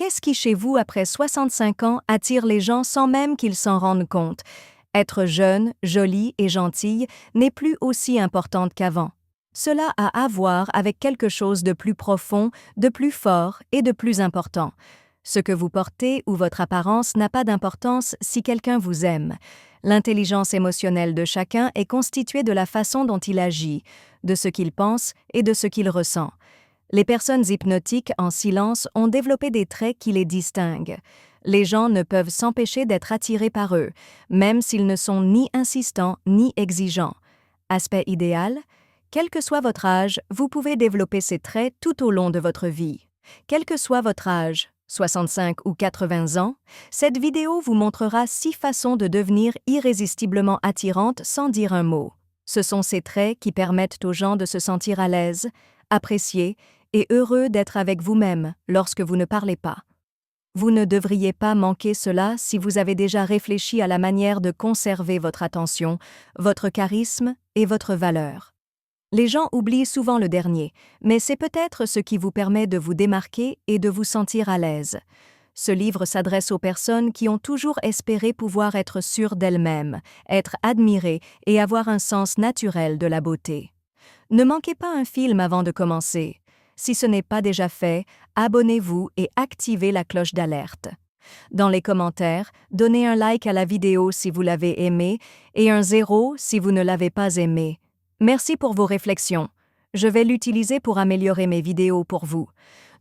Qu'est-ce qui chez vous, après 65 ans, attire les gens sans même qu'ils s'en rendent compte? Être jeune, jolie et gentille n'est plus aussi importante qu'avant. Cela a à voir avec quelque chose de plus profond, de plus fort et de plus important. Ce que vous portez ou votre apparence n'a pas d'importance si quelqu'un vous aime. L'intelligence émotionnelle de chacun est constituée de la façon dont il agit, de ce qu'il pense et de ce qu'il ressent. Les personnes hypnotiques en silence ont développé des traits qui les distinguent. Les gens ne peuvent s'empêcher d'être attirés par eux, même s'ils ne sont ni insistants ni exigeants. Aspect idéal: quel que soit votre âge, vous pouvez développer ces traits tout au long de votre vie. Quel que soit votre âge, 65 ou 80 ans, cette vidéo vous montrera 6 façons de devenir irrésistiblement attirante sans dire un mot. Ce sont ces traits qui permettent aux gens de se sentir à l'aise, appréciés et heureux d'être avec vous-même lorsque vous ne parlez pas. Vous ne devriez pas manquer cela si vous avez déjà réfléchi à la manière de conserver votre attention, votre charisme et votre valeur. Les gens oublient souvent le dernier, mais c'est peut-être ce qui vous permet de vous démarquer et de vous sentir à l'aise. Ce livre s'adresse aux personnes qui ont toujours espéré pouvoir être sûres d'elles-mêmes, être admirées et avoir un sens naturel de la beauté. Ne manquez pas un film avant de commencer. Si ce n'est pas déjà fait, abonnez-vous et activez la cloche d'alerte. Dans les commentaires, donnez un like à la vidéo si vous l'avez aimée et un 0 si vous ne l'avez pas aimée. Merci pour vos réflexions. Je vais l'utiliser pour améliorer mes vidéos pour vous.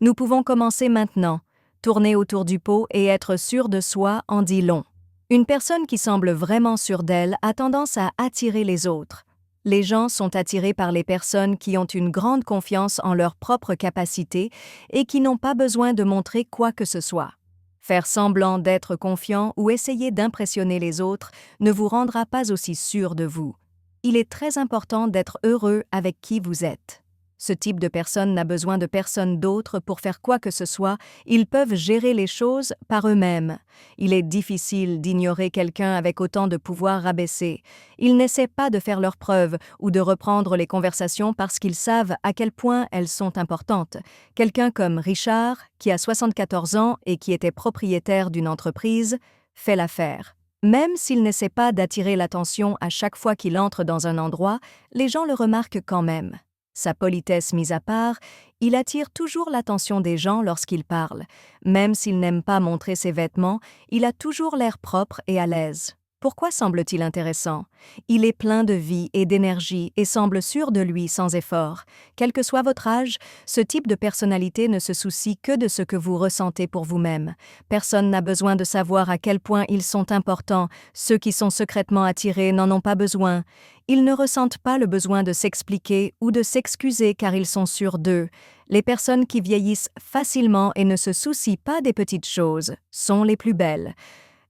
Nous pouvons commencer maintenant. Tourner autour du pot et être sûr de soi en dit long. Une personne qui semble vraiment sûre d'elle a tendance à attirer les autres. Les gens sont attirés par les personnes qui ont une grande confiance en leurs propres capacités et qui n'ont pas besoin de montrer quoi que ce soit. Faire semblant d'être confiant ou essayer d'impressionner les autres ne vous rendra pas aussi sûr de vous. Il est très important d'être heureux avec qui vous êtes. Ce type de personne n'a besoin de personne d'autre pour faire quoi que ce soit, ils peuvent gérer les choses par eux-mêmes. Il est difficile d'ignorer quelqu'un avec autant de pouvoir rabaissé. Ils n'essaient pas de faire leurs preuves ou de reprendre les conversations parce qu'ils savent à quel point elles sont importantes. Quelqu'un comme Richard, qui a 74 ans et qui était propriétaire d'une entreprise, fait l'affaire. Même s'il n'essaie pas d'attirer l'attention à chaque fois qu'il entre dans un endroit, les gens le remarquent quand même. Sa politesse mise à part, il attire toujours l'attention des gens lorsqu'il parle. Même s'il n'aime pas montrer ses vêtements, il a toujours l'air propre et à l'aise. Pourquoi semble-t-il intéressant? Il est plein de vie et d'énergie et semble sûr de lui sans effort. Quel que soit votre âge, ce type de personnalité ne se soucie que de ce que vous ressentez pour vous-même. Personne n'a besoin de savoir à quel point ils sont importants. Ceux qui sont secrètement attirés n'en ont pas besoin. Ils ne ressentent pas le besoin de s'expliquer ou de s'excuser car ils sont sûrs d'eux. Les personnes qui vieillissent facilement et ne se soucient pas des petites choses sont les plus belles.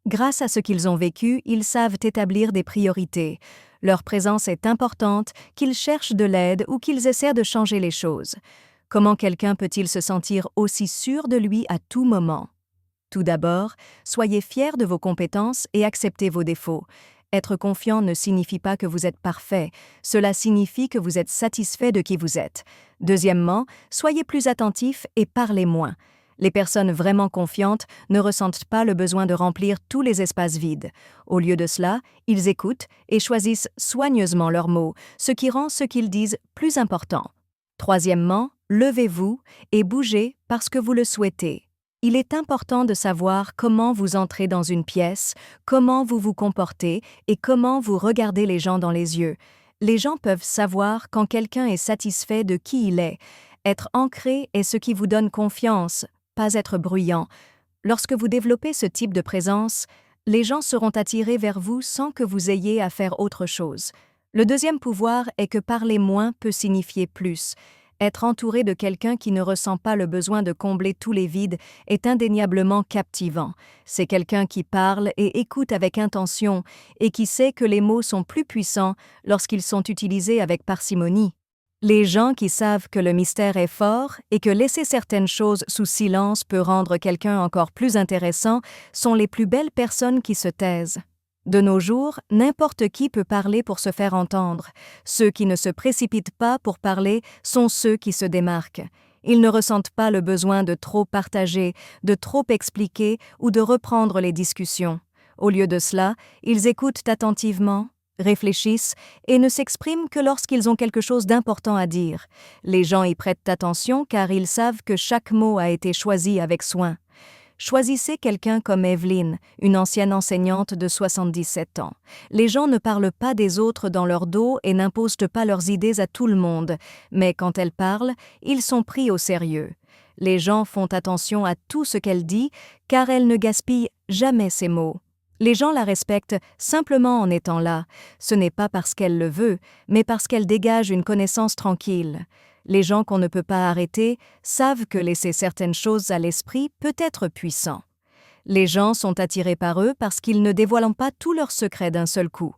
Grâce à ce qu'ils ont vécu, ils savent établir des priorités. Leur présence est importante, qu'ils cherchent de l'aide ou qu'ils essaient de changer les choses. Comment quelqu'un peut-il se sentir aussi sûr de lui à tout moment? Tout d'abord, soyez fiers de vos compétences et acceptez vos défauts. Être confiant ne signifie pas que vous êtes parfait, cela signifie que vous êtes satisfait de qui vous êtes. Deuxièmement, soyez plus attentifs et parlez moins. Les personnes vraiment confiantes ne ressentent pas le besoin de remplir tous les espaces vides. Au lieu de cela, ils écoutent et choisissent soigneusement leurs mots, ce qui rend ce qu'ils disent plus important. Troisièmement, levez-vous et bougez parce que vous le souhaitez. Il est important de savoir comment vous entrez dans une pièce, comment vous vous comportez et comment vous regardez les gens dans les yeux. Les gens peuvent savoir quand quelqu'un est satisfait de qui il est. Être ancré est ce qui vous donne confiance, pas être bruyant. Lorsque vous développez ce type de présence, les gens seront attirés vers vous sans que vous ayez à faire autre chose. Le deuxième pouvoir est que parler moins peut signifier plus. Être entouré de quelqu'un qui ne ressent pas le besoin de combler tous les vides est indéniablement captivant. C'est quelqu'un qui parle et écoute avec intention et qui sait que les mots sont plus puissants lorsqu'ils sont utilisés avec parcimonie. Les gens qui savent que le mystère est fort et que laisser certaines choses sous silence peut rendre quelqu'un encore plus intéressant sont les plus belles personnes qui se taisent. De nos jours, n'importe qui peut parler pour se faire entendre. Ceux qui ne se précipitent pas pour parler sont ceux qui se démarquent. Ils ne ressentent pas le besoin de trop partager, de trop expliquer ou de reprendre les discussions. Au lieu de cela, ils écoutent attentivement, réfléchissent et ne s'expriment que lorsqu'ils ont quelque chose d'important à dire. Les gens y prêtent attention car ils savent que chaque mot a été choisi avec soin. Choisissez quelqu'un comme Evelyn, une ancienne enseignante de 77 ans. Les gens ne parlent pas des autres dans leur dos et n'imposent pas leurs idées à tout le monde, mais quand elle parle, ils sont pris au sérieux. Les gens font attention à tout ce qu'elle dit, car elle ne gaspille jamais ses mots. Les gens la respectent simplement en étant là. Ce n'est pas parce qu'elle le veut, mais parce qu'elle dégage une connaissance tranquille. Les gens qu'on ne peut pas arrêter savent que laisser certaines choses à l'esprit peut être puissant. Les gens sont attirés par eux parce qu'ils ne dévoilent pas tous leurs secrets d'un seul coup.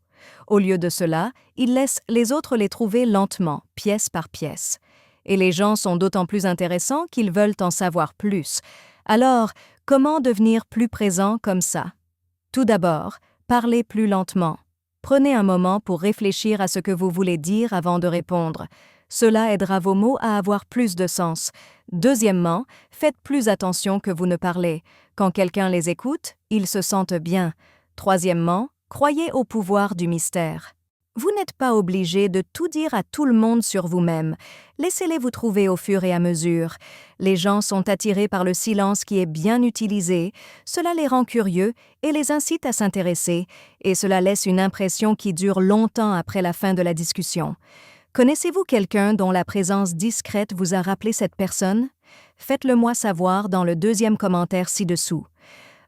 Au lieu de cela, ils laissent les autres les trouver lentement, pièce par pièce. Et les gens sont d'autant plus intéressants qu'ils veulent en savoir plus. Alors, comment devenir plus présent comme ça? Tout d'abord, parlez plus lentement. Prenez un moment pour réfléchir à ce que vous voulez dire avant de répondre. Cela aidera vos mots à avoir plus de sens. Deuxièmement, faites plus attention que vous ne parlez. Quand quelqu'un les écoute, ils se sentent bien. Troisièmement, croyez au pouvoir du mystère. Vous n'êtes pas obligé de tout dire à tout le monde sur vous-même. Laissez-les vous trouver au fur et à mesure. Les gens sont attirés par le silence qui est bien utilisé. Cela les rend curieux et les incite à s'intéresser, et cela laisse une impression qui dure longtemps après la fin de la discussion. Connaissez-vous quelqu'un dont la présence discrète vous a rappelé cette personne? Faites-le moi savoir dans le deuxième commentaire ci-dessous.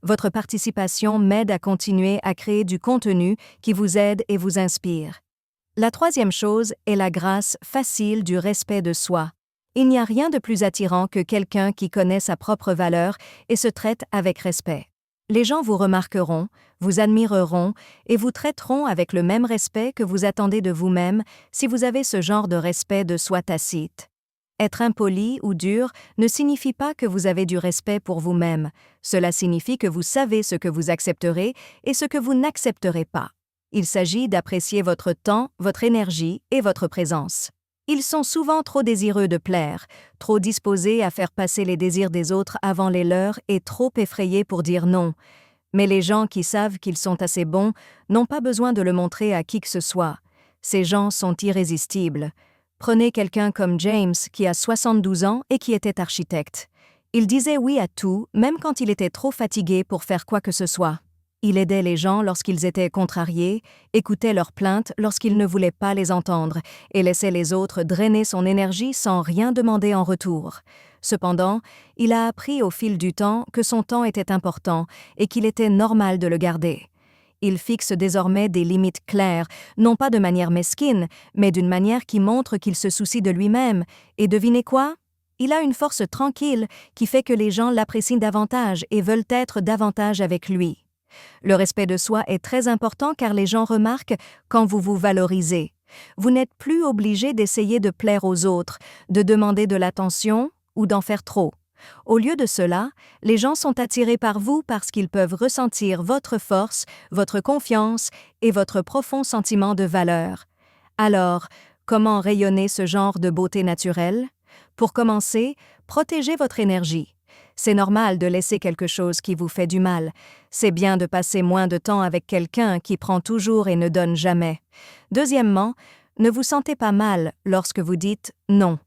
Votre participation m'aide à continuer à créer du contenu qui vous aide et vous inspire. La troisième chose est la grâce facile du respect de soi. Il n'y a rien de plus attirant que quelqu'un qui connaît sa propre valeur et se traite avec respect. Les gens vous remarqueront, vous admireront et vous traiteront avec le même respect que vous attendez de vous-même si vous avez ce genre de respect de soi tacite. Être impoli ou dur ne signifie pas que vous avez du respect pour vous-même. Cela signifie que vous savez ce que vous accepterez et ce que vous n'accepterez pas. Il s'agit d'apprécier votre temps, votre énergie et votre présence. Ils sont souvent trop désireux de plaire, trop disposés à faire passer les désirs des autres avant les leurs et trop effrayés pour dire non. Mais les gens qui savent qu'ils sont assez bons n'ont pas besoin de le montrer à qui que ce soit. Ces gens sont irrésistibles. Prenez quelqu'un comme James qui a 72 ans et qui était architecte. Il disait oui à tout, même quand il était trop fatigué pour faire quoi que ce soit. Il aidait les gens lorsqu'ils étaient contrariés, écoutait leurs plaintes lorsqu'ils ne voulaient pas les entendre et laissait les autres drainer son énergie sans rien demander en retour. Cependant, il a appris au fil du temps que son temps était important et qu'il était normal de le garder. Il fixe désormais des limites claires, non pas de manière mesquine, mais d'une manière qui montre qu'il se soucie de lui-même. Et devinez quoi? Il a une force tranquille qui fait que les gens l'apprécient davantage et veulent être davantage avec lui. Le respect de soi est très important car les gens remarquent quand vous vous valorisez. Vous n'êtes plus obligé d'essayer de plaire aux autres, de demander de l'attention ou d'en faire trop. Au lieu de cela, les gens sont attirés par vous parce qu'ils peuvent ressentir votre force, votre confiance et votre profond sentiment de valeur. Alors, comment rayonner ce genre de beauté naturelle? Pour commencer, protégez votre énergie. C'est normal de laisser quelque chose qui vous fait du mal. C'est bien de passer moins de temps avec quelqu'un qui prend toujours et ne donne jamais. Deuxièmement, ne vous sentez pas mal lorsque vous dites « non ».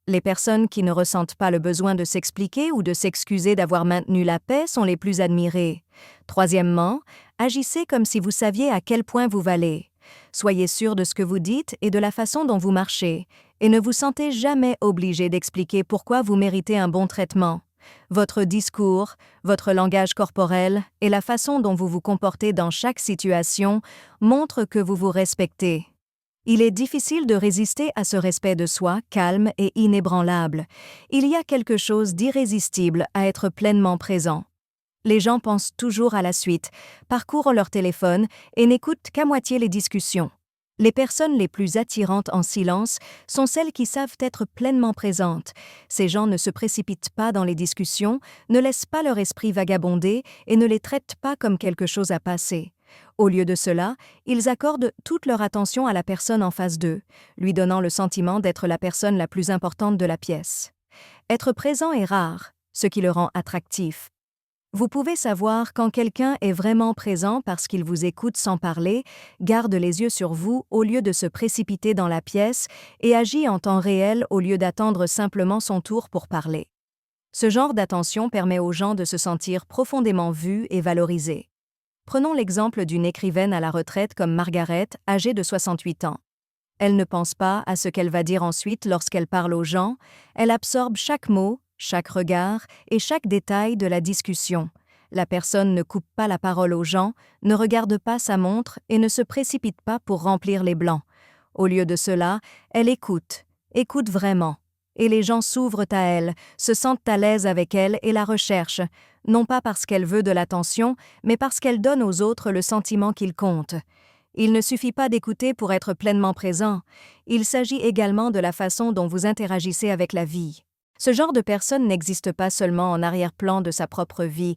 Les personnes qui ne ressentent pas le besoin de s'expliquer ou de s'excuser d'avoir maintenu la paix sont les plus admirées. Troisièmement, agissez comme si vous saviez à quel point vous valez. Soyez sûr de ce que vous dites et de la façon dont vous marchez, et ne vous sentez jamais obligé d'expliquer pourquoi vous méritez un bon traitement. Votre discours, votre langage corporel et la façon dont vous vous comportez dans chaque situation montrent que vous vous respectez. Il est difficile de résister à ce respect de soi calme et inébranlable. Il y a quelque chose d'irrésistible à être pleinement présent. Les gens pensent toujours à la suite, parcourent leur téléphone et n'écoutent qu'à moitié les discussions. Les personnes les plus attirantes en silence sont celles qui savent être pleinement présentes. Ces gens ne se précipitent pas dans les discussions, ne laissent pas leur esprit vagabonder et ne les traitent pas comme quelque chose à passer. Au lieu de cela, ils accordent toute leur attention à la personne en face d'eux, lui donnant le sentiment d'être la personne la plus importante de la pièce. Être présent est rare, ce qui le rend attractif. Vous pouvez savoir quand quelqu'un est vraiment présent parce qu'il vous écoute sans parler, garde les yeux sur vous au lieu de se précipiter dans la pièce et agit en temps réel au lieu d'attendre simplement son tour pour parler. Ce genre d'attention permet aux gens de se sentir profondément vus et valorisés. Prenons l'exemple d'une écrivaine à la retraite comme Margaret, âgée de 68 ans. Elle ne pense pas à ce qu'elle va dire ensuite lorsqu'elle parle aux gens, elle absorbe chaque mot, chaque regard et chaque détail de la discussion. La personne ne coupe pas la parole aux gens, ne regarde pas sa montre et ne se précipite pas pour remplir les blancs. Au lieu de cela, elle écoute vraiment. Et les gens s'ouvrent à elle, se sentent à l'aise avec elle et la recherchent, non pas parce qu'elle veut de l'attention, mais parce qu'elle donne aux autres le sentiment qu'ils comptent. Il ne suffit pas d'écouter pour être pleinement présent, il s'agit également de la façon dont vous interagissez avec la vie. Ce genre de personne n'existe pas seulement en arrière-plan de sa propre vie.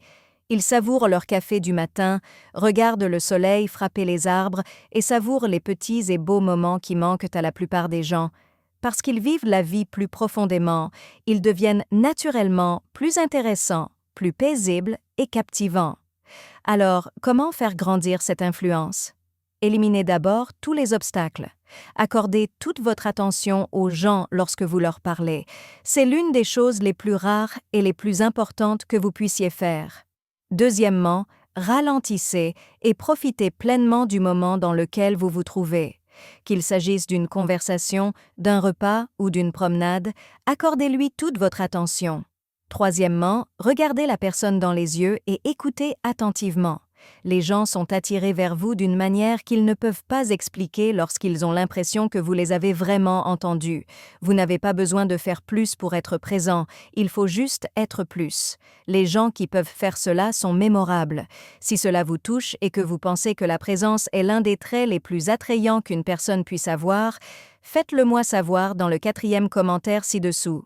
Ils savourent leur café du matin, regardent le soleil frapper les arbres et savourent les petits et beaux moments qui manquent à la plupart des gens. Parce qu'ils vivent la vie plus profondément, ils deviennent naturellement plus intéressants, plus paisibles et captivants. Alors, comment faire grandir cette influence? Éliminez d'abord tous les obstacles. Accordez toute votre attention aux gens lorsque vous leur parlez. C'est l'une des choses les plus rares et les plus importantes que vous puissiez faire. Deuxièmement, ralentissez et profitez pleinement du moment dans lequel vous vous trouvez. Qu'il s'agisse d'une conversation, d'un repas ou d'une promenade, accordez-lui toute votre attention. Troisièmement, regardez la personne dans les yeux et écoutez attentivement. Les gens sont attirés vers vous d'une manière qu'ils ne peuvent pas expliquer lorsqu'ils ont l'impression que vous les avez vraiment entendus. Vous n'avez pas besoin de faire plus pour être présent, il faut juste être plus. Les gens qui peuvent faire cela sont mémorables. Si cela vous touche et que vous pensez que la présence est l'un des traits les plus attrayants qu'une personne puisse avoir, faites-le moi savoir dans le 4e commentaire ci-dessous.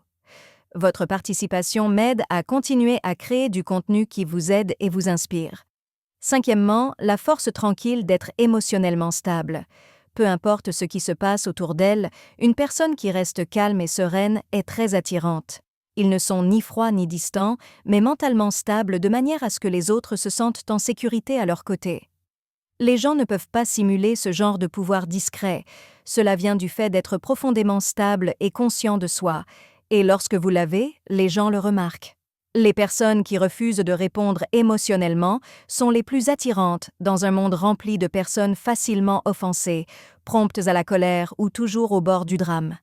Votre participation m'aide à continuer à créer du contenu qui vous aide et vous inspire. Cinquièmement, la force tranquille d'être émotionnellement stable. Peu importe ce qui se passe autour d'elle, une personne qui reste calme et sereine est très attirante. Ils ne sont ni froids ni distants, mais mentalement stables de manière à ce que les autres se sentent en sécurité à leur côté. Les gens ne peuvent pas simuler ce genre de pouvoir discret. Cela vient du fait d'être profondément stable et conscient de soi. Et lorsque vous l'avez, les gens le remarquent. Les personnes qui refusent de répondre émotionnellement sont les plus attirantes dans un monde rempli de personnes facilement offensées, promptes à la colère ou toujours au bord du drame.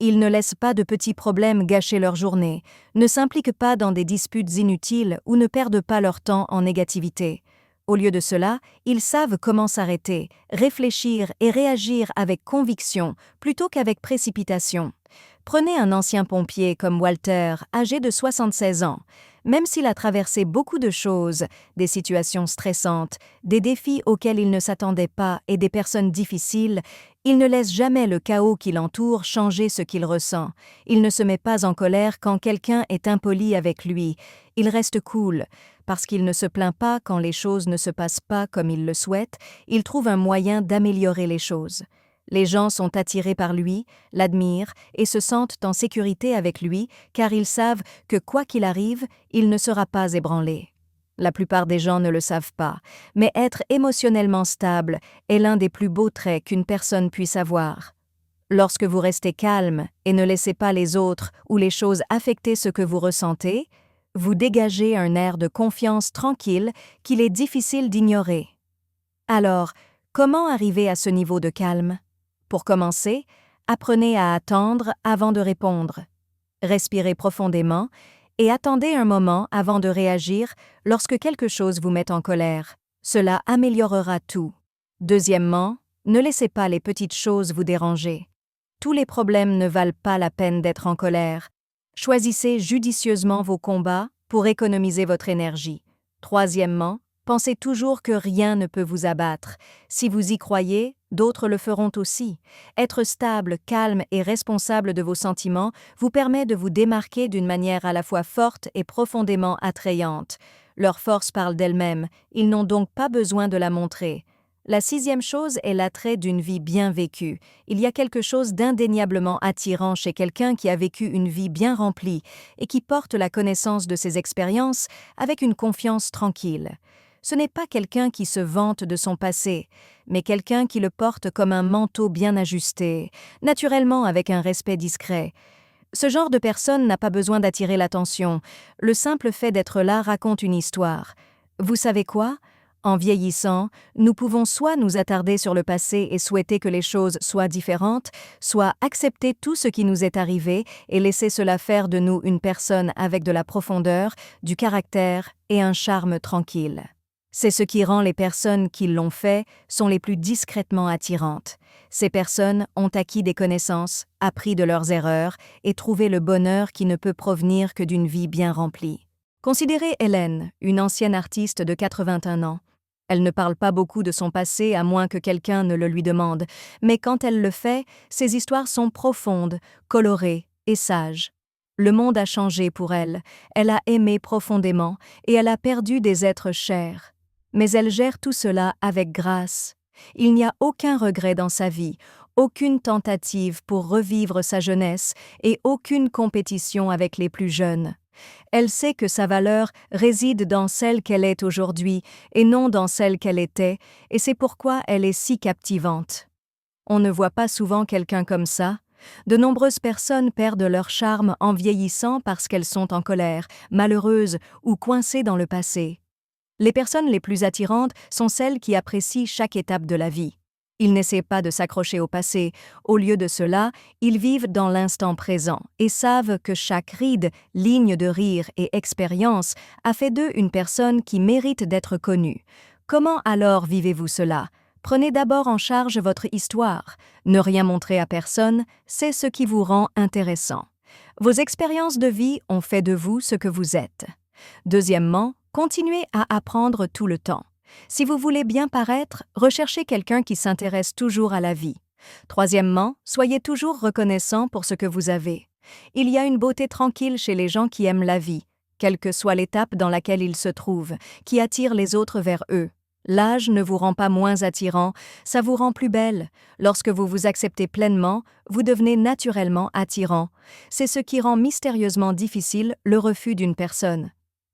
Ils ne laissent pas de petits problèmes gâcher leur journée, ne s'impliquent pas dans des disputes inutiles ou ne perdent pas leur temps en négativité. Au lieu de cela, ils savent comment s'arrêter, réfléchir et réagir avec conviction plutôt qu'avec précipitation. Prenez un ancien pompier comme Walter, âgé de 76 ans. Même s'il a traversé beaucoup de choses, des situations stressantes, des défis auxquels il ne s'attendait pas et des personnes difficiles, il ne laisse jamais le chaos qui l'entoure changer ce qu'il ressent. Il ne se met pas en colère quand quelqu'un est impoli avec lui. Il reste cool. Parce qu'il ne se plaint pas quand les choses ne se passent pas comme il le souhaite, il trouve un moyen d'améliorer les choses. Les gens sont attirés par lui, l'admirent et se sentent en sécurité avec lui car ils savent que quoi qu'il arrive, il ne sera pas ébranlé. La plupart des gens ne le savent pas, mais être émotionnellement stable est l'un des plus beaux traits qu'une personne puisse avoir. Lorsque vous restez calme et ne laissez pas les autres ou les choses affecter ce que vous ressentez, vous dégagez un air de confiance tranquille qu'il est difficile d'ignorer. Alors, comment arriver à ce niveau de calme? Pour commencer, apprenez à attendre avant de répondre. Respirez profondément et attendez un moment avant de réagir lorsque quelque chose vous met en colère. Cela améliorera tout. Deuxièmement, ne laissez pas les petites choses vous déranger. Tous les problèmes ne valent pas la peine d'être en colère. Choisissez judicieusement vos combats pour économiser votre énergie. Troisièmement, pensez toujours que rien ne peut vous abattre. Si vous y croyez, d'autres le feront aussi. Être stable, calme et responsable de vos sentiments vous permet de vous démarquer d'une manière à la fois forte et profondément attrayante. Leur force parle d'elle-même, ils n'ont donc pas besoin de la montrer. La sixième chose est l'attrait d'une vie bien vécue. Il y a quelque chose d'indéniablement attirant chez quelqu'un qui a vécu une vie bien remplie et qui porte la connaissance de ses expériences avec une confiance tranquille. Ce n'est pas quelqu'un qui se vante de son passé, mais quelqu'un qui le porte comme un manteau bien ajusté, naturellement avec un respect discret. Ce genre de personne n'a pas besoin d'attirer l'attention. Le simple fait d'être là raconte une histoire. Vous savez quoi? En vieillissant, nous pouvons soit nous attarder sur le passé et souhaiter que les choses soient différentes, soit accepter tout ce qui nous est arrivé et laisser cela faire de nous une personne avec de la profondeur, du caractère et un charme tranquille. C'est ce qui rend les personnes qui l'ont fait sont les plus discrètement attirantes. Ces personnes ont acquis des connaissances, appris de leurs erreurs et trouvé le bonheur qui ne peut provenir que d'une vie bien remplie. Considérez Hélène, une ancienne artiste de 81 ans. Elle ne parle pas beaucoup de son passé à moins que quelqu'un ne le lui demande, mais quand elle le fait, ses histoires sont profondes, colorées et sages. Le monde a changé pour elle, elle a aimé profondément et elle a perdu des êtres chers. Mais elle gère tout cela avec grâce. Il n'y a aucun regret dans sa vie, aucune tentative pour revivre sa jeunesse et aucune compétition avec les plus jeunes. Elle sait que sa valeur réside dans celle qu'elle est aujourd'hui et non dans celle qu'elle était, et c'est pourquoi elle est si captivante. On ne voit pas souvent quelqu'un comme ça. De nombreuses personnes perdent leur charme en vieillissant parce qu'elles sont en colère, malheureuses ou coincées dans le passé. Les personnes les plus attirantes sont celles qui apprécient chaque étape de la vie. Ils n'essaient pas de s'accrocher au passé. Au lieu de cela, ils vivent dans l'instant présent et savent que chaque ride, ligne de rire et expérience a fait d'eux une personne qui mérite d'être connue. Comment alors vivez-vous cela? Prenez d'abord en charge votre histoire. Ne rien montrer à personne, c'est ce qui vous rend intéressant. Vos expériences de vie ont fait de vous ce que vous êtes. Deuxièmement, continuez à apprendre tout le temps. Si vous voulez bien paraître, recherchez quelqu'un qui s'intéresse toujours à la vie. Troisièmement, soyez toujours reconnaissant pour ce que vous avez. Il y a une beauté tranquille chez les gens qui aiment la vie, quelle que soit l'étape dans laquelle ils se trouvent, qui attire les autres vers eux. L'âge ne vous rend pas moins attirant, ça vous rend plus belle. Lorsque vous vous acceptez pleinement, vous devenez naturellement attirant. C'est ce qui rend mystérieusement difficile le refus d'une personne.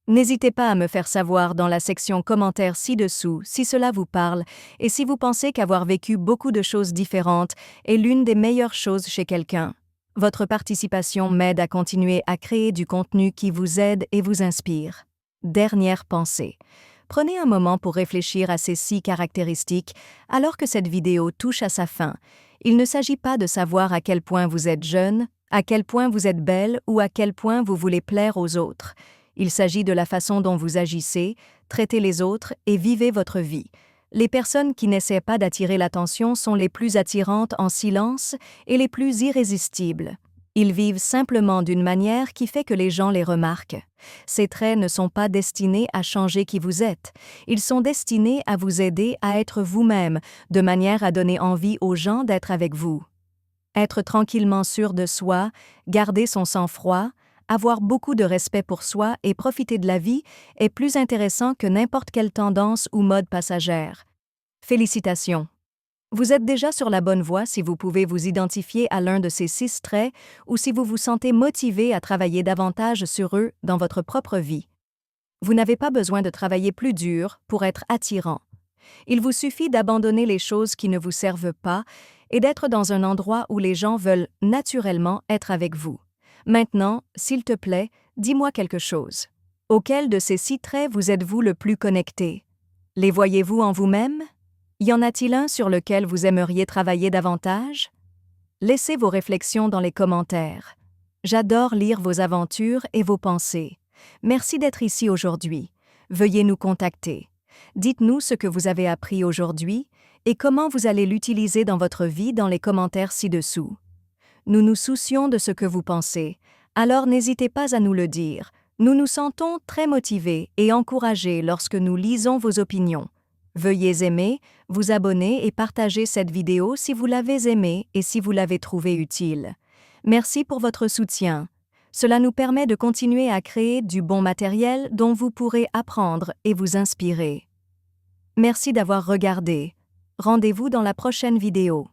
N'hésitez pas à me faire savoir dans la section commentaires ci-dessous si cela vous parle et si vous pensez qu'avoir vécu beaucoup de choses différentes est l'une des meilleures choses chez quelqu'un. Votre participation m'aide à continuer à créer du contenu qui vous aide et vous inspire. Dernière pensée. Prenez un moment pour réfléchir à ces 6 caractéristiques alors que cette vidéo touche à sa fin. Il ne s'agit pas de savoir à quel point vous êtes jeune, à quel point vous êtes belle ou à quel point vous voulez plaire aux autres. Il s'agit de la façon dont vous agissez, traitez les autres et vivez votre vie. Les personnes qui n'essaient pas d'attirer l'attention sont les plus attirantes en silence et les plus irrésistibles. Ils vivent simplement d'une manière qui fait que les gens les remarquent. Ces traits ne sont pas destinés à changer qui vous êtes. Ils sont destinés à vous aider à être vous-même, de manière à donner envie aux gens d'être avec vous. Être tranquillement sûr de soi, garder son sang-froid, avoir beaucoup de respect pour soi et profiter de la vie est plus intéressant que n'importe quelle tendance ou mode passagère. Félicitations! Vous êtes déjà sur la bonne voie si vous pouvez vous identifier à l'un de ces 6 traits ou si vous vous sentez motivé à travailler davantage sur eux dans votre propre vie. Vous n'avez pas besoin de travailler plus dur pour être attirant. Il vous suffit d'abandonner les choses qui ne vous servent pas et d'être dans un endroit où les gens veulent naturellement être avec vous. Maintenant, s'il te plaît, dis-moi quelque chose. Auquel de ces 6 traits vous êtes-vous le plus connecté? Les voyez-vous en vous-même? Y en a-t-il un sur lequel vous aimeriez travailler davantage? Laissez vos réflexions dans les commentaires. J'adore lire vos aventures et vos pensées. Merci d'être ici aujourd'hui. Veuillez nous contacter. Dites-nous ce que vous avez appris aujourd'hui et comment vous allez l'utiliser dans votre vie dans les commentaires ci-dessous. Nous nous soucions de ce que vous pensez, alors n'hésitez pas à nous le dire. Nous nous sentons très motivés et encouragés lorsque nous lisons vos opinions. Veuillez aimer, vous abonner et partager cette vidéo si vous l'avez aimée et si vous l'avez trouvée utile. Merci pour votre soutien. Cela nous permet de continuer à créer du bon matériel dont vous pourrez apprendre et vous inspirer. Merci d'avoir regardé. Rendez-vous dans la prochaine vidéo.